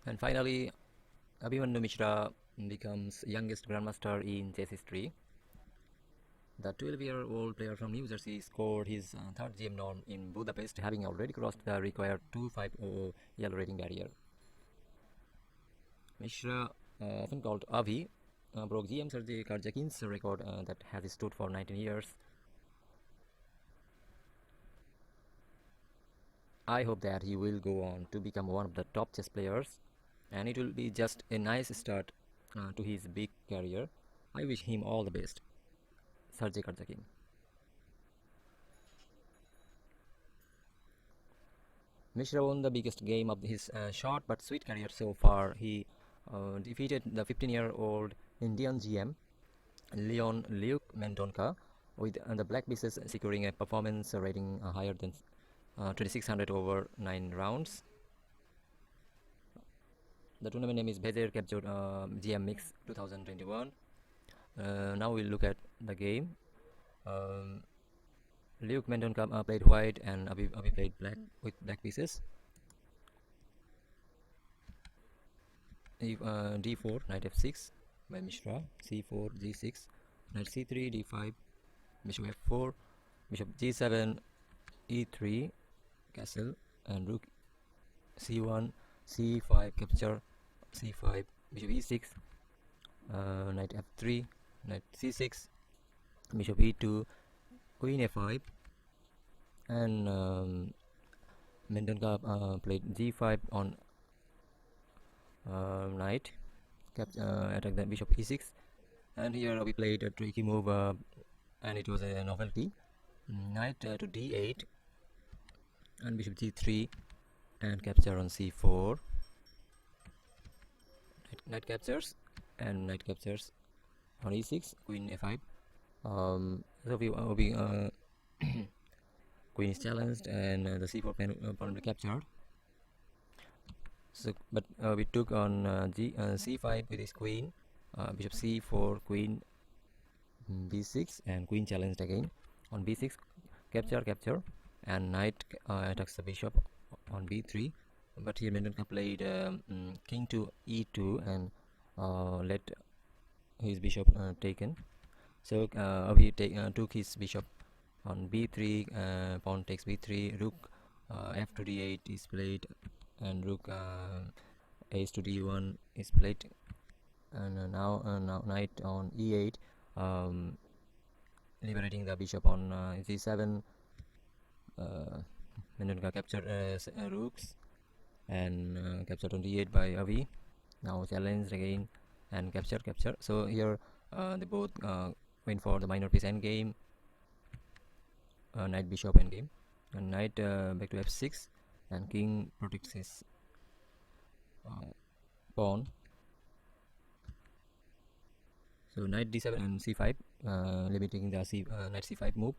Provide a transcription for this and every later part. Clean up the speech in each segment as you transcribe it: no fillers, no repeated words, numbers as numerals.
And finally, Abhimanyu Mishra becomes youngest grandmaster in chess history. The 12-year-old player from New Jersey scored his third GM norm in Budapest, having already crossed the required 250 EL rating barrier. Mishra, often called Avi, broke GM Sergey Karjakin's record that has stood for 19 years. I hope that he will go on to become one of the top chess players, and it will be just a nice start to his big career. I wish him all the best. Sergey Karjakin. Mishra won the biggest game of his short but sweet career so far. He defeated the 15-year-old Indian GM Luke Mendonca, with the black pieces securing a performance rating higher than 2600 over 9 rounds. The tournament name is Vezerkepzo GM Mixed 2021. Now we'll look at the game. Luke Mendonca played white and Abhi played black with black pieces. D4, knight f6 by Mishra, c4, g6, knight c3, d5, bishop f4, bishop g7, e3, castle, and rook c1, c5, capture, c5, bishop e6, knight f3, knight c6, bishop e2, queen a5, and Mendonca played g5 on knight, attack the bishop e6, and here we played a tricky move, and it was a novelty. Knight to d8, and bishop g3, and capture on c4. Knight captures, and knight captures on e6, queen a5. Queen is challenged, and the c4 pawn captured. So, but we took on c5 with his queen, bishop c4, queen b6, and queen challenged again on b6, capture, and knight attacks the bishop on b3. But here Mendonca played king to e2 and let his bishop taken. So we took his bishop on b3, pawn takes b3, rook f to d8 is played, and rook ace to d1 is played, and now knight on e8, liberating the bishop on g7. Mendonca captured rooks, and captured on d8 by Avi. Now challenged again and capture. So here they both went for the minor piece endgame, knight bishop endgame, and knight back to f6, and king protects his pawn. So knight d7 and c5, limiting the knight c5 move.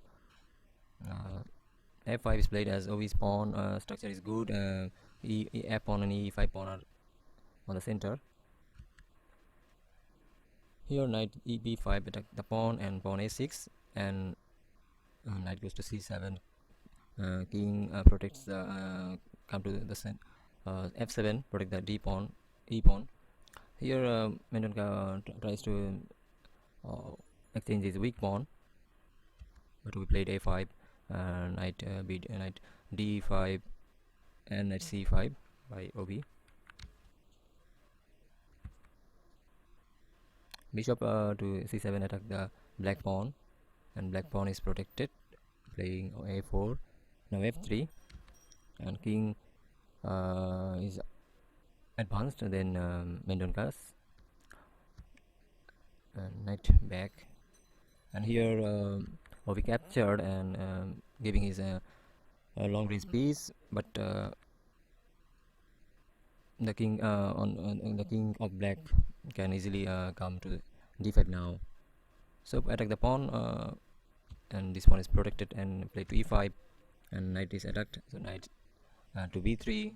f5 is played as Ovi's pawn. Structure is good. F pawn and e5 pawn are on the center. Here knight b5 attack the pawn, and pawn a6, and knight goes to c7. King protects the come to the f7, protect the d pawn, e pawn. Here Mendonca tries to exchange his weak pawn, but we played a5, knight d5, and knight c5 by Obi. Bishop to c7 attack the black pawn, and black pawn is protected, playing a4. Now f3, and king is advanced. Then Mendonca's knight back, and here Ovi captured and giving his a long range piece, but the king on the king of black can easily come to d5 now. So attack the pawn, and this one is protected, and play to e5, and knight is attacked. So knight to b3,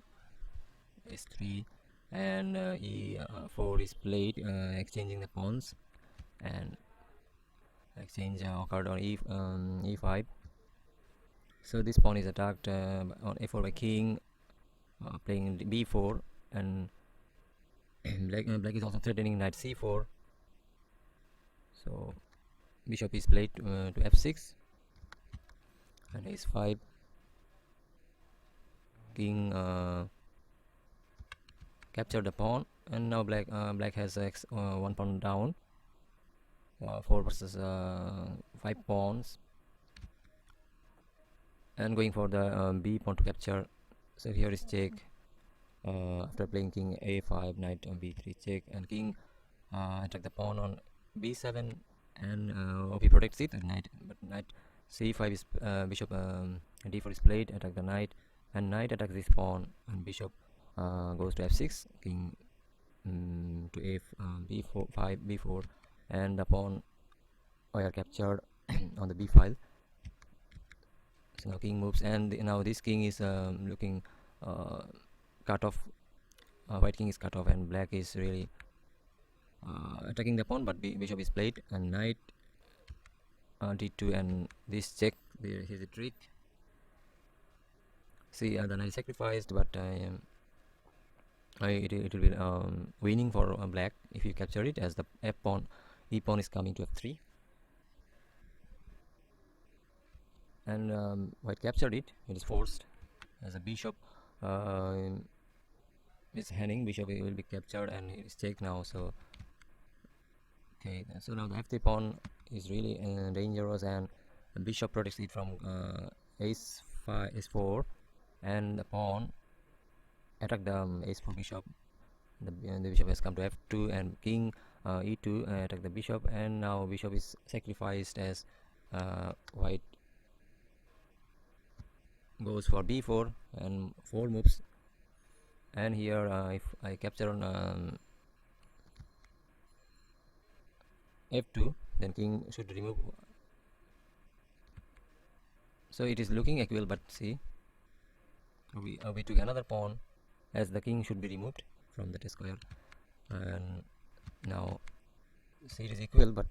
s3, and e4 is played, exchanging the pawns, and exchange occurred on e5. So this pawn is attacked on a4 by king, playing b4, and black is also threatening knight c4. So bishop is played to f6 and ace5. King capture the pawn, and now black has one pawn down. 4 versus 5 pawns, and going for the b pawn to capture. So here is check after playing king a5, knight b3 check, and king attack the pawn on b7, and OP protects it, but knight c5 is bishop d4 is played, attack the knight, and knight attacks this pawn, and bishop goes to f6, king to b4 5 b4, and the pawn are captured on the b file. So now king moves, and now this king is looking cut off. White king is cut off, and black is really attacking the pawn, but bishop is played, and knight d2, and this check. Here's a trick. See, the knight is sacrificed, but it will be winning for black if you capture it, as the f pawn, e pawn is coming to f3, and white captured it. It is forced, as a bishop is hanging. Bishop will be captured, and it is check now. So okay, so now the f3 pawn is really dangerous, and the bishop protects it from ace5 ace4, and the pawn attack the ace4 bishop. The bishop has come to f2, and king e2 attack the bishop, and now bishop is sacrificed, as white goes for b4 and 4 moves. And here if I capture on f2, then king should remove. So it is looking equal, but see, we took another pawn, as the king should be removed from that square, and now see, it is equal, but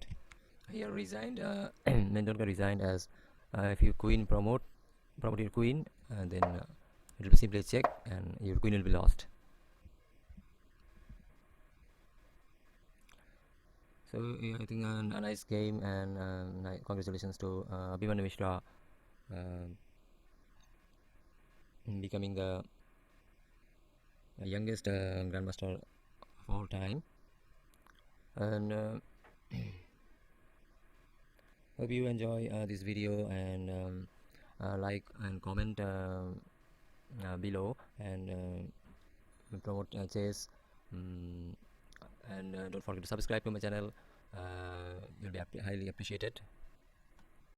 here resigned Mendonca resigned, as if you queen promote your queen, then it will simply check, and your queen will be lost. So yeah, I think a nice game, and congratulations to Abhimanyu Mishra becoming the youngest grandmaster of all time. And hope you enjoy this video, and like and comment below, and promote chess, and don't forget to subscribe to my channel. You'll be highly appreciated.